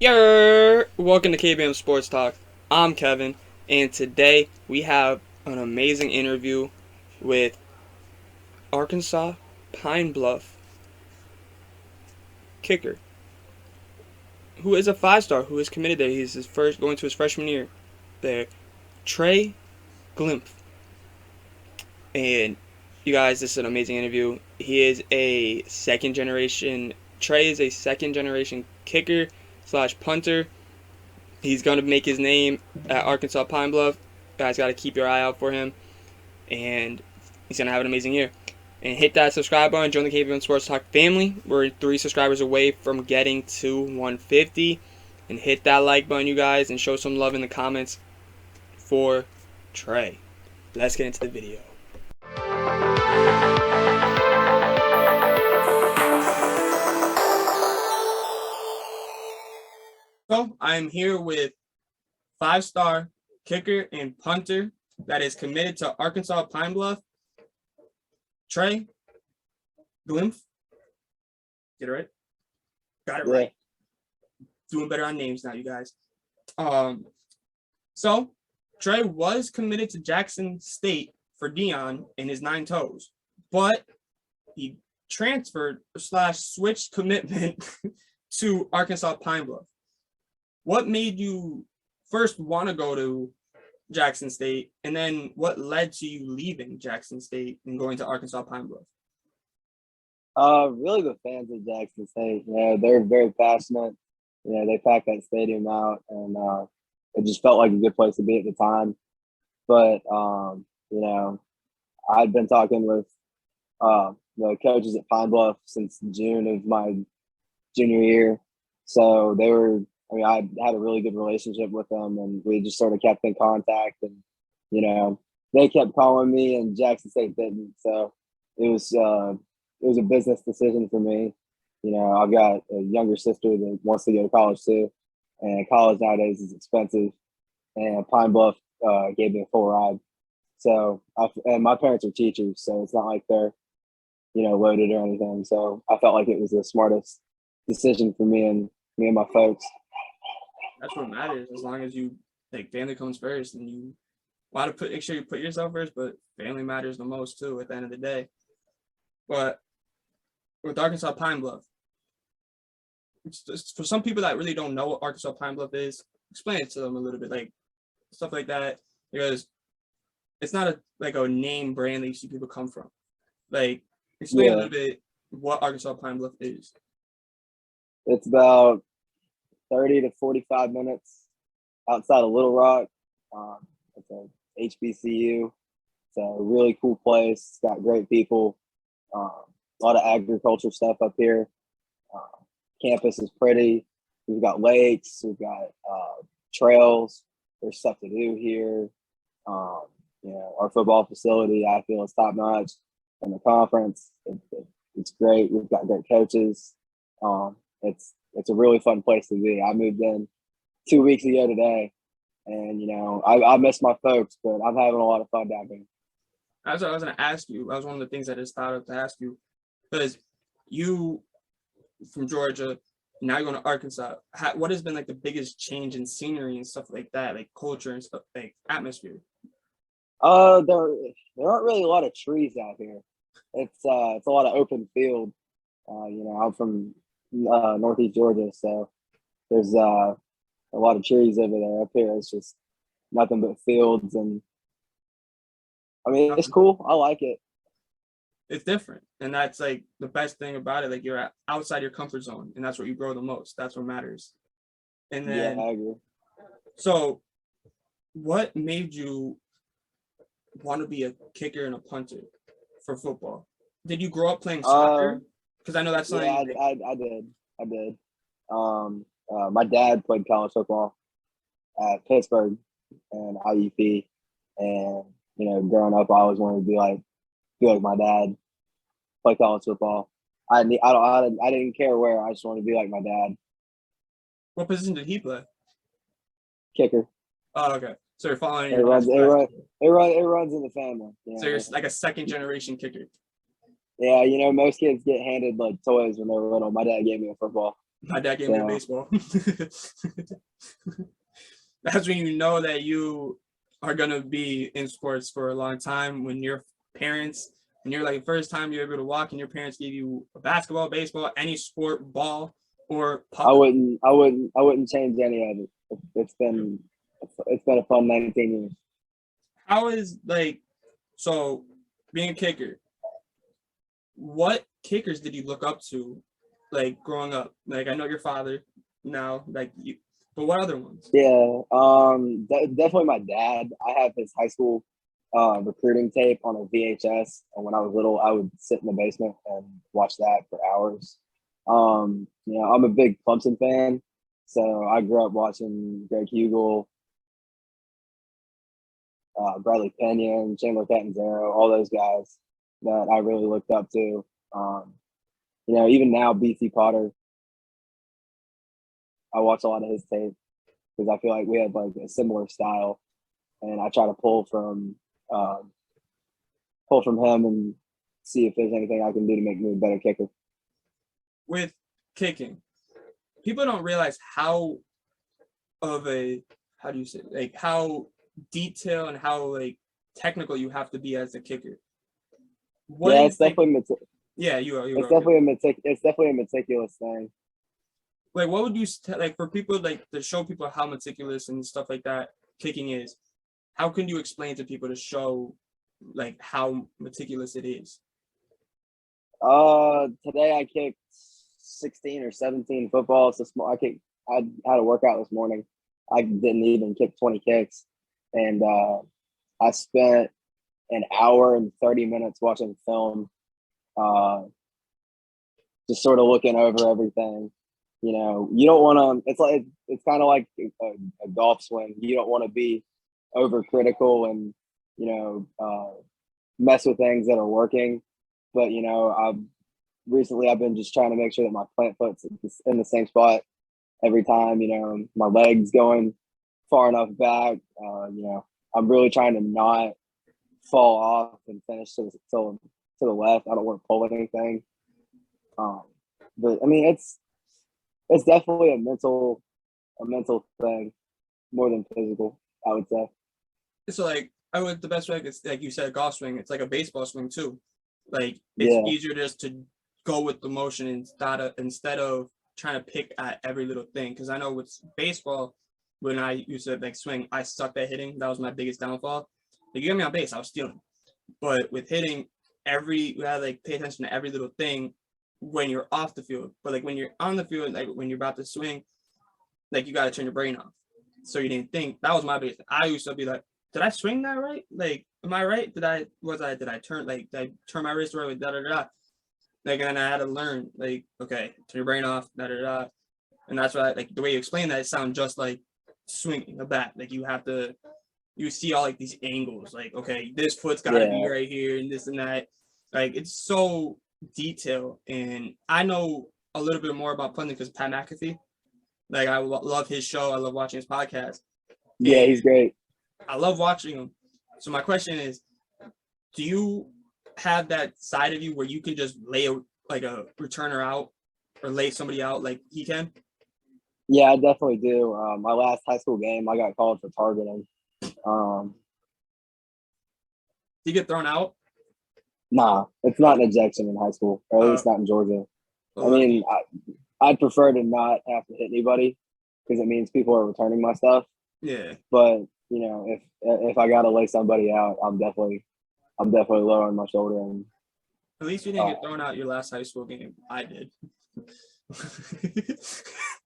Welcome to KBM Sports Talk. I'm Kevin, and today we have an amazing interview with Arkansas Pine Bluff kicker, who is a five-star, who is committed there. He's going to his freshman year there, Trey Glymph. And you guys, this is an amazing interview. He is a second generation. Trey is a second generation kicker slash punter. He's going to make his name at Arkansas Pine Bluff. Guys, got to keep your eye out for him. And he's going to have an amazing year. And hit that subscribe button. Join the KBM Sports Talk family. We're 3 subscribers away from getting to 150. And hit that like button, you guys. And show some love in the comments for Trey. Let's get into the video. So I'm here with five-star kicker and punter that is committed to Arkansas Pine Bluff, Trey Glymph. Get it right? Got it right. Doing better on names now, you guys. So Trey was committed to Jackson State for Dion in his 9 toes, but he transferred / switched commitment to Arkansas Pine Bluff. What made you first want to go to Jackson State, and then what led to you leaving Jackson State and going to Arkansas Pine Bluff? Really the fans of Jackson State. They're very passionate. They packed that stadium out, and it just felt like a good place to be at the time. But I'd been talking with the coaches at Pine Bluff since June of my junior year, so they were. I had a really good relationship with them, and we just sort of kept in contact. And they kept calling me, and Jackson State didn't. So it was a business decision for me. I've got a younger sister that wants to go to college too, and college nowadays is expensive. And Pine Bluff gave me a full ride. So and my parents are teachers, so it's not like they're loaded or anything. So I felt like it was the smartest decision for me and my folks. That's what matters. As long as you family comes first, and you want to make sure you put yourself first, but family matters the most too at the end of the day. But with Arkansas Pine Bluff, it's just, for some people that really don't know what Arkansas Pine Bluff is, explain it to them a little bit, stuff like that, because it's not a name brand that you see people come from. Explain a little bit what Arkansas Pine Bluff is. It's about 30 to 45 minutes outside of Little Rock. It's a HBCU. It's a really cool place. It's got great people. A lot of agriculture stuff up here. Campus is pretty. We've got lakes. We've got trails. There's stuff to do here. Our football facility, I feel, is top notch. And the conference, it's great. We've got great coaches. It's a really fun place to be. I moved in 2 weeks ago today, and I miss my folks, but I'm having a lot of fun down here. That's what I was going to ask you. That was one of the things I just thought of to ask you, because you from Georgia, now you're going to Arkansas. What has been the biggest change in scenery and stuff like that, culture and stuff, atmosphere? There aren't really a lot of trees out here. It's a lot of open field. I'm from Northeast Georgia, so there's a lot of trees over there. Up here it's just nothing but fields, and it's cool. I like it. It's different, and that's the best thing about it. You're outside your comfort zone, and that's where you grow the most. That's what matters. And then I agree. So what made you want to be a kicker and a punter for football? Did you grow up playing soccer? Because I know that's something. Yeah, I did. My dad played college football at Pittsburgh and IUP, and growing up, I always wanted to be like my dad, play college football. I didn't care where. I just wanted to be like my dad. What position did he play? Kicker. Oh, okay. So you're following. It runs in the family. So you're like a second generation kicker. Yeah, most kids get handed toys when they're little. My dad gave me a football. My dad gave me a baseball. That's when you know that you are gonna be in sports for a long time. When your parents, and you're like first time you're able to walk, and your parents give you a basketball, baseball, any sport, ball, or puck. I wouldn't change any of it. It's been a fun 19 years. How is so being a kicker? What kickers did you look up to, growing up? Like, I know your father now, but what other ones? Yeah, definitely my dad. I have his high school recruiting tape on a VHS, and when I was little, I would sit in the basement and watch that for hours. I'm a big Clemson fan, so I grew up watching Greg Hugel, Bradley Pinion, Chandler Catanzaro, all those guys that I really looked up to. Even now, BC Potter, I watch a lot of his tape because I feel like we have like a similar style, and I try to pull from him and see if there's anything I can do to make me a better kicker. With kicking, people don't realize how detailed and how technical you have to be as a kicker. It's definitely it's definitely a meticulous thing. What would you for people to show people how meticulous and stuff like that kicking is? How can you explain to people to show how meticulous it is? Today I kicked 16 or 17 footballs. I had a workout this morning. I didn't even kick 20 kicks, and I spent an hour and 30 minutes watching film, just sort of looking over everything. You don't want to. It's kind of like a golf swing. You don't want to be overcritical and mess with things that are working. But I've been just trying to make sure that my plant foot's in the same spot every time. My legs going far enough back. I'm really trying to not fall off and finish to the left. I don't want to pull anything. But I mean, it's definitely a mental thing more than physical, I would say. So the best way is like you said, golf swing. It's like a baseball swing too. It's easier just to go with the motion instead of trying to pick at every little thing. Because I know with baseball, when I used to swing, I sucked at hitting. That was my biggest downfall. You get me on base, I was stealing. But with hitting, you had to pay attention to every little thing when you're off the field. But when you're on the field, when you're about to swing, you got to turn your brain off. So you didn't think. That was my biggest. I used to be like, did I swing that right? Am I right? Did I turn did I turn my wrist right? Da da da. And I had to learn okay, turn your brain off, da da da. And that's why the way you explain that, it sounds just like swinging a bat. You see all these angles. Okay, this foot's got to be right here and this and that. It's so detailed. And I know a little bit more about punting because Pat McAfee. I love his show. I love watching his podcast. Yeah, he's great. I love watching him. So my question is, do you have that side of you where you can just lay a returner out or lay somebody out like he can? Yeah, I definitely do. My last high school game, I got called for targeting. Did you get thrown out? Nah, it's not an ejection in high school, or at least not in Georgia. I mean, I'd prefer to not have to hit anybody because it means people are returning my stuff. Yeah. But if I gotta lay somebody out, I'm definitely lowering my shoulder. And at least you didn't get thrown out your last high school game. I did.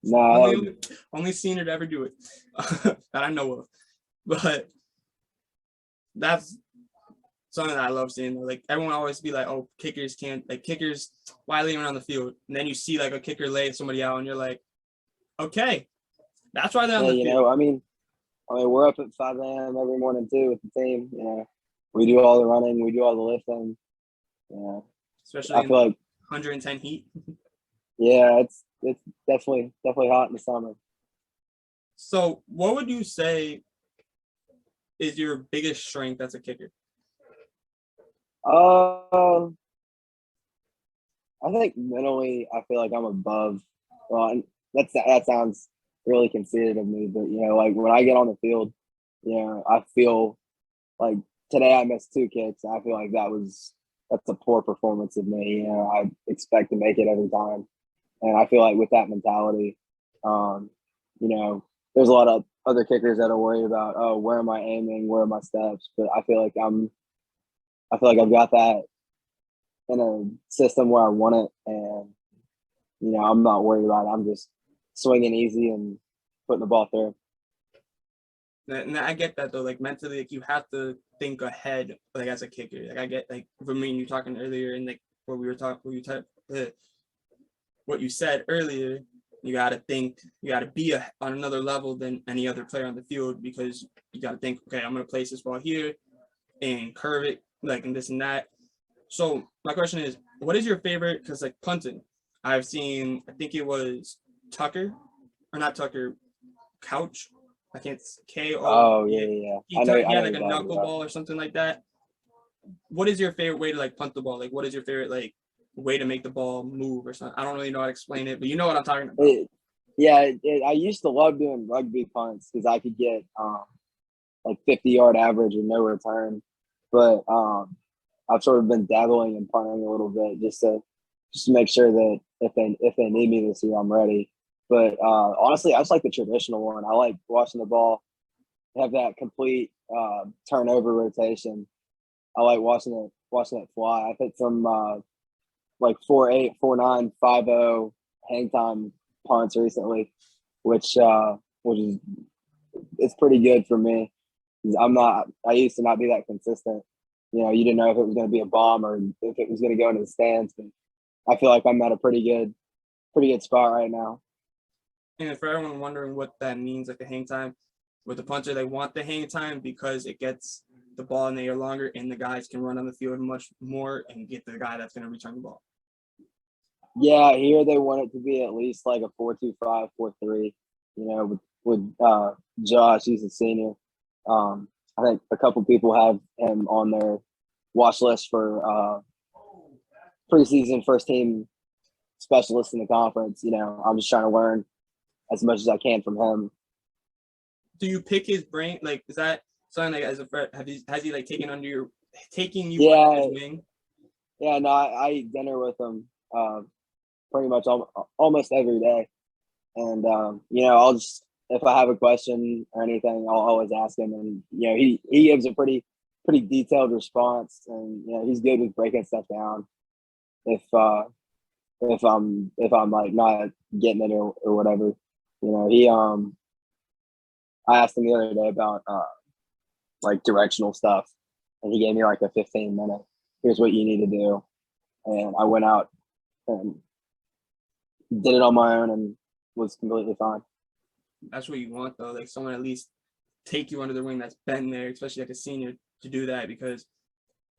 No, only senior to ever do it that I know of. But that's something that I love seeing. Everyone always be like, "Oh, kickers can't kickers. Why lay them on the field?" And then you see a kicker lay somebody out, and you're like, "Okay, that's why they're on the field." I mean, we're up at 5 a.m. every morning too with the team. We do all the running, we do all the lifting. Especially I feel 110 heat. Yeah, it's definitely hot in the summer. So, what would you say is your biggest strength as a kicker? I think mentally, I feel like I'm above Well, and that sounds really conceited of me, but like when I get on the field, I feel like today I missed 2 kicks. And I feel like that's a poor performance of me. I expect to make it every time, and I feel like with that mentality, um, there's a lot of other kickers that are worried about, oh, where am I aiming, where are my steps? But I feel like I've got that in a system where I want it, and I'm not worried about it. I'm just swinging easy and putting the ball through. And I get that though, like mentally, like you have to think ahead, like as a kicker. Like I get, like for me, you talking earlier, and like what we were talking, what you said earlier, you got to think, you got to be on another level than any other player on the field, because you got to think, okay, I'm going to place this ball here and curve it, like, and this and that. So my question is, what is your favorite? Because like punting, I've seen, I think it was Tucker, or not Tucker, Couch. I can't, K-O. Oh, yeah. He I know had like a you're talking about. knuckleball or something like that. What is your favorite way to like punt the ball? Like, what is your favorite like way to make the ball move or something? I don't really know how to explain it, but you know what I'm talking about. I used to love doing rugby punts because I could get like 50-yard average with no return. But I've sort of been dabbling in punting a little bit just to make sure that if they need me this year, I'm ready. But honestly, I just like the traditional one. I like watching the ball have that complete turnover rotation. I like watching it fly. I've hit some like 4.8, 4.9, 5.0 hang time punts recently, which is it's pretty good for me. I used to not be that consistent. You didn't know if it was going to be a bomb or if it was going to go into the stands. But I feel like I'm at a pretty good spot right now. And for everyone wondering what that means, like the hang time, with the punter, they want the hang time because it gets the ball in the air longer, and the guys can run on the field much more and get the guy that's going to return the ball. Yeah, here they want it to be at least like a 4.25, 4.3. With Josh, he's a senior. I think a couple people have him on their watch list for preseason first team specialist in the conference. I'm just trying to learn as much as I can from him. Do you pick his brain? Like, is that something like as a friend? Has he like taking you under his wing? Yeah, no, I eat dinner with him pretty much almost every day, and I'll just, if I have a question or anything, I'll always ask him, and he gives a pretty detailed response, and he's good with breaking stuff down. If I'm like not getting it or whatever, I asked him the other day about like directional stuff, and he gave me like a 15-minute. Here's what you need to do, and I went out and did it on my own and was completely fine. That's what you want though, like someone at least take you under the wing that's been there, especially like a senior, to do that, because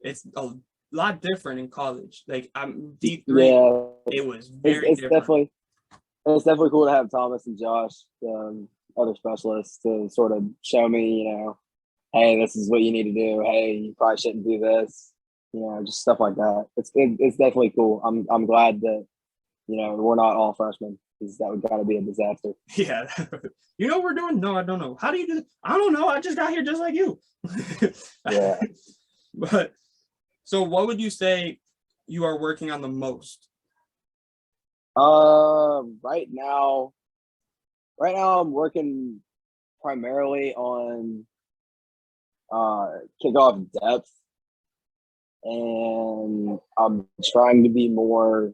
it's a lot different in college. Like I'm D3, it was very different. It's definitely cool to have Thomas and Josh, other specialists, to sort of show me, hey, this is what you need to do. Hey, you probably shouldn't do this. Just stuff like that. It's definitely cool. I'm glad that we're not all freshmen, because that would gotta be a disaster. Yeah. You know what we're doing? No, I don't know. How do you do this? I don't know. I just got here just like you. Yeah. But so what would you say you are working on the most? Right now I'm working primarily on kickoff depth, and I'm trying to be more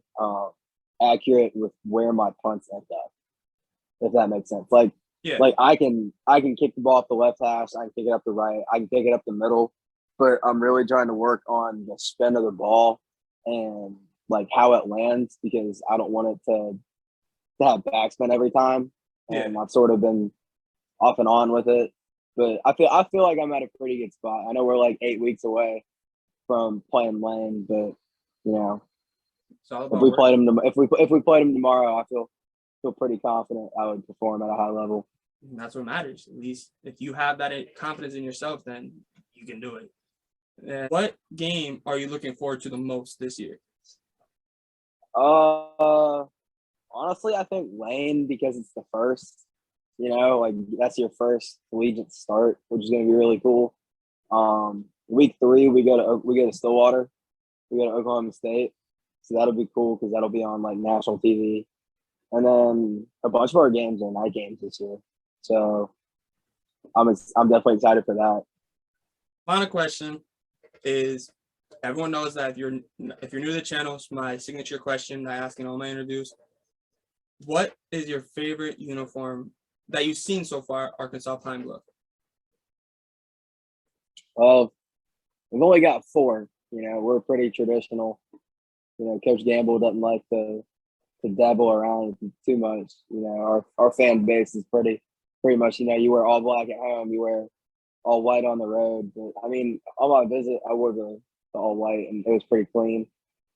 accurate with where my punts end up, if that makes sense. Like I can kick the ball off the left hash, I can kick it up the right, I can kick it up the middle, but I'm really trying to work on the spin of the ball and like how it lands, because I don't want it to have backspin every time. And I've sort of been off and on with it, but I feel like I'm at a pretty good spot. I know we're like 8 weeks away from playing lane, but if we played them tomorrow, I feel pretty confident I would perform at a high level. And that's what matters. At least if you have that confidence in yourself, then you can do it. And what game are you looking forward to the most this year? Honestly, I think Lane, because it's the first, like that's your first collegiate start, which is going to be really cool. Week 3 we go to Stillwater, we go to Oklahoma State, so that'll be cool because that'll be on like national TV, and then a bunch of our games are night games this year, so I'm definitely excited for that. Final question is, everyone knows that if you're new to the channel, it's my signature question I ask in all my interviews. What is your favorite uniform that you've seen so far, Arkansas Pine Bluff? Well, we've only got 4. We're pretty traditional. Coach Gamble doesn't like to dabble around too much. Our fan base is pretty much, you wear all black at home, you wear all white on the road. But I mean, on my visit, I wore the all white, and it was pretty clean.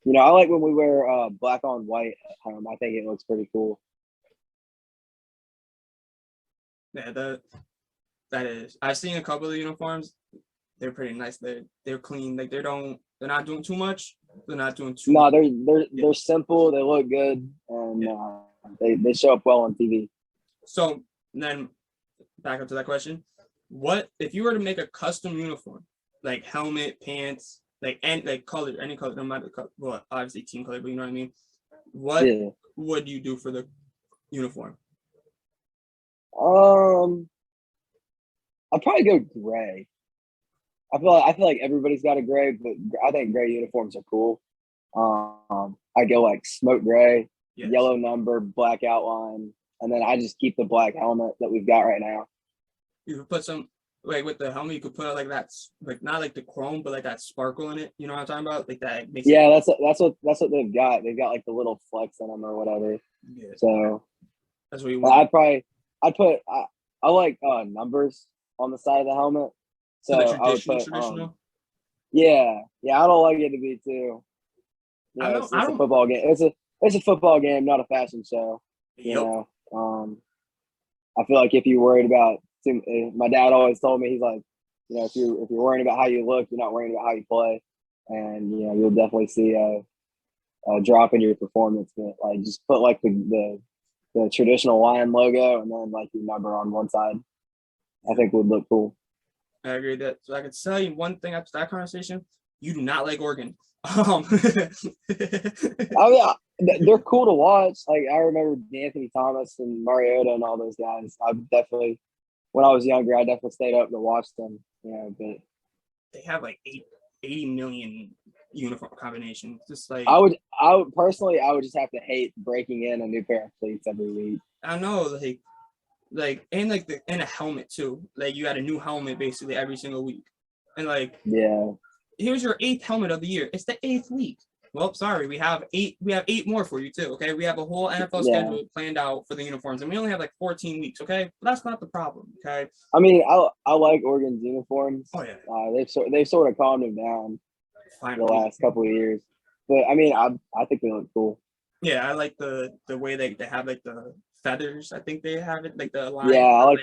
I like when we wear black on white at home. I think it looks pretty cool. Yeah, that is. I've seen a couple of the uniforms. They're pretty nice. They're clean. Like they're not doing too much. They're not doing too. No, they're simple. They look good, and they show up well on TV. So then, back up to that question: what if you were to make a custom uniform, like helmet, pants, like color, any color, no matter the color, well, obviously team color, but you know what I mean? What would you do for the uniform? I'd probably go gray. I feel like everybody's got a gray, but I think gray uniforms are cool. I go like smoke gray, yes, yellow number, black outline, and then I just keep the black helmet that we've got right now. You could put some, like with the helmet, you could put like that, like not like the chrome, but like that sparkle in it. You know what I'm talking about? Like that makes that's what they've got. They've got like the little flecks in them or whatever. Yeah. So that's what you want. I like numbers on the side of the helmet. So I would put traditional. Yeah, I don't like it to be too. It's a football game. It's a football game, not a fashion show. Yep. I feel like if you're worried about, my dad always told me, he's like, if you're worrying about how you look, you're not worrying about how you play, and you'll definitely see a drop in your performance. But like, just put like the traditional Lion logo and then like your number on one side. I think would look cool. I agree with that. So I can tell you one thing after that conversation: you do not like Oregon. Oh yeah, they're cool to watch. Like I remember Anthony Thomas and Mariota and all those guys. I definitely, when I was younger, I definitely stayed up to watch them. But they have like 80 million uniform combinations. Just like I would personally, I would just have to hate breaking in a new pair of cleats every week. I know, and a helmet too. Like you got a new helmet basically every single week, and like here's your 8th helmet of the year. It's the 8th week. Well, sorry, we have 8 more for you too. Okay, we have a whole NFL schedule planned out for the uniforms, and we only have like 14 weeks. Okay, but that's not the problem. Okay. I mean, I like Oregon's uniforms. Oh yeah. They've sort of calmed them down the last couple of years, but I mean, I think they look cool. Yeah, I like the way they have like the feathers. I think they have it like the line. Yeah, I like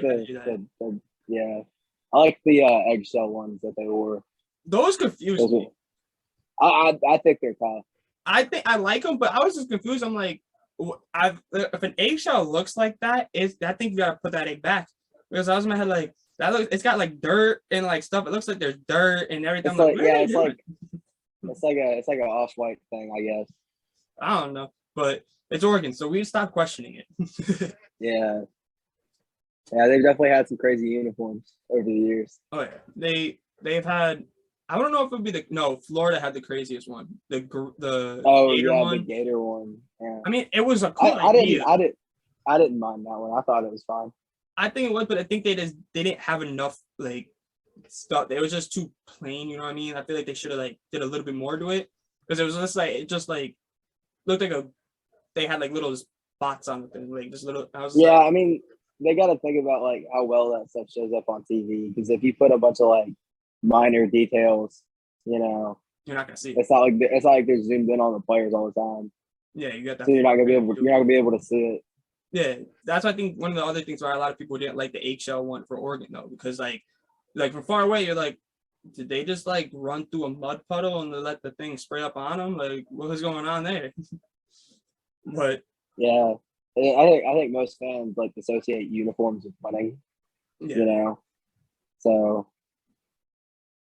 I like the eggshell ones that they wore. Those confuse me. I think they're tough. I think I like them, but I was just confused. I'm like, if an eggshell looks like that, I think you gotta put that egg back, because I was in my head like that looks. It's got like dirt and like stuff. It looks like there's dirt and everything. It's like an off-white thing, I guess. I don't know, but it's Oregon, so we stopped questioning it. Yeah, they've definitely had some crazy uniforms over the years. Oh yeah, they've had. I don't know if it would be Florida had the craziest one. The Gator one. The Gator one. Yeah. I mean, it was a cool idea. I didn't mind that one. I thought it was fine. I think it was, but I think they didn't have enough like stuff. It was just too plain. You know what I mean? I feel like they should have like did a little bit more to it, because it was just like looked like they had like little spots on the thing, like just little. I mean, they got to think about like how well that stuff shows up on TV, because if you put a bunch of like minor details, you're not gonna see it. It's not like they're zoomed in on the players all the time. Yeah, you got that. So you're not gonna be able to see it. Yeah, that's I think one of the other things why a lot of people didn't like the eggshell one for Oregon though, because like from far away you're like, did they just like run through a mud puddle and let the thing spray up on them? Like what was going on there? But Yeah, I think most fans like associate uniforms with winning. Yeah. You know, so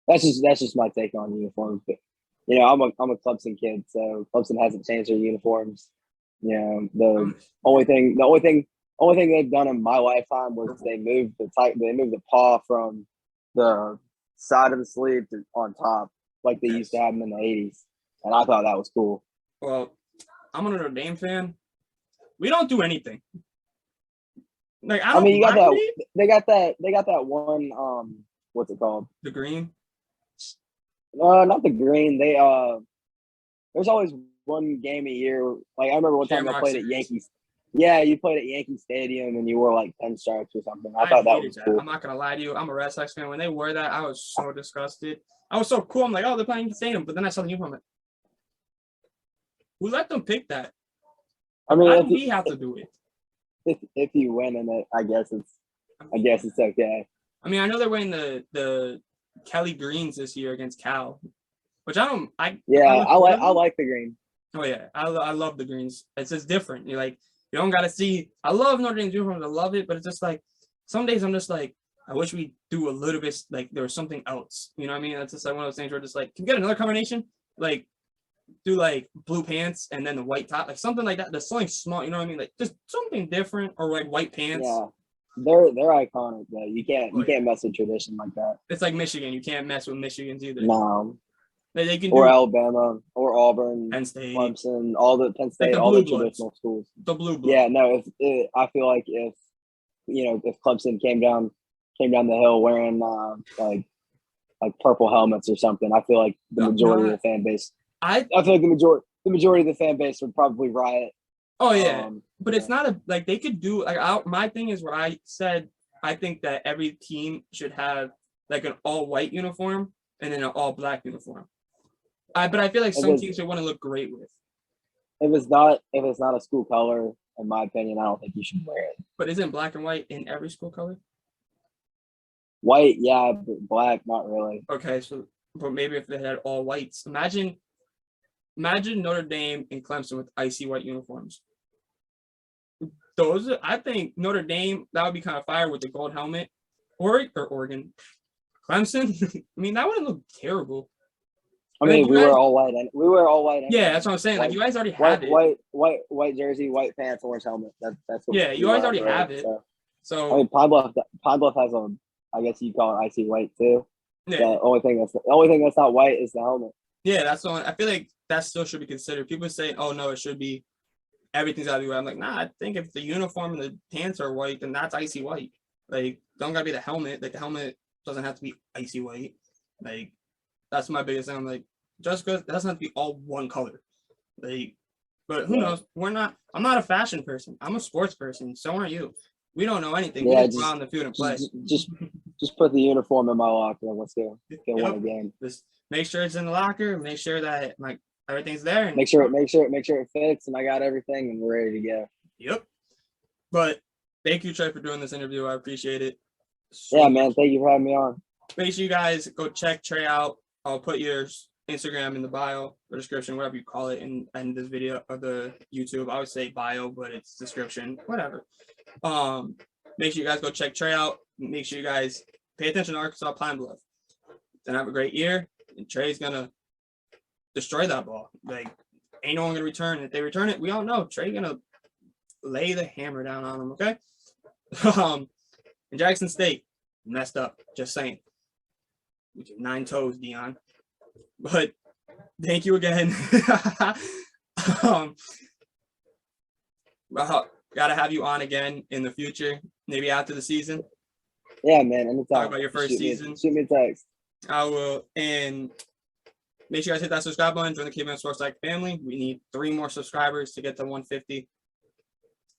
that's just my take on uniforms. But I'm a Clemson kid, so Clemson hasn't changed their uniforms. The Um, only thing they've done in my lifetime was they moved the paw from the side of the sleeve to on top, like they used to yes. have them in the '80s, and I thought that was cool. Well, I'm a Notre Dame fan. We don't do anything. Like I I don't mean, you got mind that. it. They got that one. What's it called? The green. Not the green. There's always one game a year. Like I remember one time I Shamrock played at series. Yankees. Yeah, you played at Yankee Stadium and you wore like pinstripes or something. I I thought that hated was that. cool. I'm not gonna lie to you. I'm a Red Sox fan. When they wore that, I was so disgusted. I was so cool. I'm like, oh, they're playing Stadium. But then I saw the uniform. Like, who let them pick that? I Why mean, do we have to do it? if you win in it, I guess it's okay. I mean, I know they're wearing the Kelly Greens this year against Cal, which I don't. Yeah, I'm a I like fan of I them. like the green. Oh yeah, I love the greens. It's just different. You're like you don't gotta see. I love Notre Dame's uniforms. I love it, but it's just like some days I'm just like I wish we do a little bit like there was something else. You know what I mean? That's just like one of those things where just like can we get another combination? Like do like blue pants and then the white top, like something like that. There's something small. You know what I mean? Like just something different or like white pants. Yeah, they're iconic though. You can't Oh you yeah, can't mess with tradition like that. it's like Michigan. You can't mess with Michigan's either. No, They can or do Alabama or Auburn, Penn State, Clemson, all the Penn like State, the all blue the bloods, traditional schools. the blue blood. Yeah, no. I feel like if Clemson came down the hill wearing like purple helmets or something, I feel like the No, majority of no, the fan base. I I feel like the majority of the fan base would probably riot. Oh yeah, Um, but it's not a like they could do like my thing is what I said. I think that every team should have like an all white uniform and then an all black uniform. But I feel like if some it's teams would want to look great with. if it's not a school color, in my opinion, I don't think you should wear it. But isn't black and white in every school color? White, yeah, but black, not really. Okay, so but maybe if they had all whites, imagine Notre Dame and Clemson with icy white uniforms. Those I think Notre Dame that would be kind of fire with the gold helmet, or Oregon, Clemson. I mean that wouldn't look terrible. I But then mean, you guys, we wear all white yeah, anyway. that's what I'm saying. Like White, you guys already white, have it. white, white, white jersey, white pants, orange helmet. That's what Yeah, you we guys wear on already the road. have it. So I So mean, Pine Bluff has a, I guess you call it icy white too. yeah, The only thing that's not white is the helmet. yeah, that's the one. I feel like that still should be considered. People say, "Oh no, it should be everything's gotta be white." I'm like, nah. I think if the uniform and the pants are white, then that's icy white. Like, don't gotta be the helmet. Like the helmet doesn't have to be icy white. Like that's my biggest thing. I'm like, just because it doesn't have to be all one color. Like, but who Yeah, knows? We're not. I'm not a fashion person. I'm a sports person. So aren't you. We don't know anything. We yeah. just go out Just in the field and play. just just just put the uniform in my locker and let's go. Go win a Yep. game. Just make sure it's in the locker. Make sure that like everything's there. And Make sure it fits, and I got everything, and we're ready to go. yep. But thank you, Trey, for doing this interview. I appreciate it so Yeah, much. man. Thank you for having me on. Make sure you guys go check Trey out. I'll put your Instagram in the bio or description, whatever you call it, in this video of the YouTube. I would say bio, but it's description, whatever. Make sure you guys go check Trey out. Make sure you guys pay attention to Arkansas Pine Bluff. Then have a great year. And Trey's gonna destroy that ball. Like ain't no one gonna return. If they return it, we all know Trey gonna lay the hammer down on them. Okay. And Jackson State messed up. Just saying. With your 9 toes, Dion. But thank you again. um, gotta have you on again in the future, maybe after the season. Yeah, man. Anytime. Talk about your first Shoot me- season. Shoot me a text. I will. And make sure you guys hit that subscribe button. Join the KBM Sports Psych family. We need 3 more subscribers to get to 150.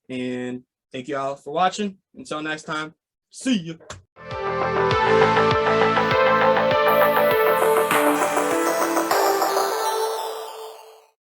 And thank you all for watching. Until next time, see you.